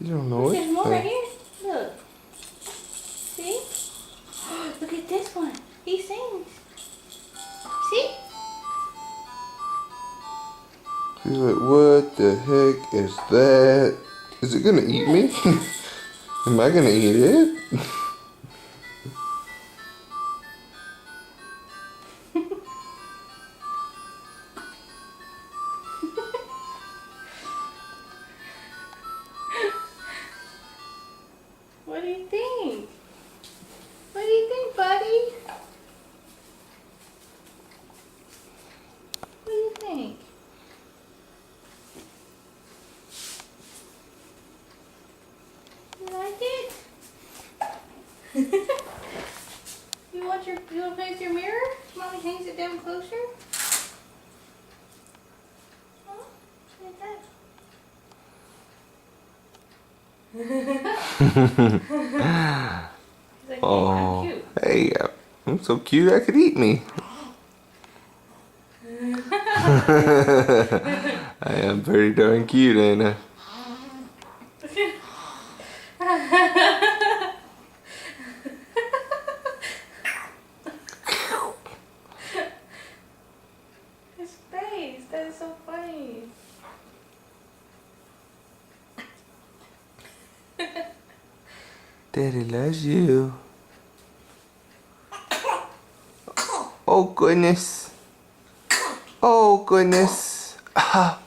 You don't know There's it. more right here. Look. See? Look at this one. He sings. See? He's like, what the heck is that? Is it gonna eat me? Am I gonna eat it? What do you think? What do you think, buddy? What do you think? You like it? You want to face your mirror? Mommy hangs it down closer. Huh? Like that. He's like, hey, I'm Oh, cute. hey, I'm so cute I could eat me. I am very darn cute, ain't I? His face, that is so funny. Daddy loves you. Oh goodness. Oh goodness. Ah.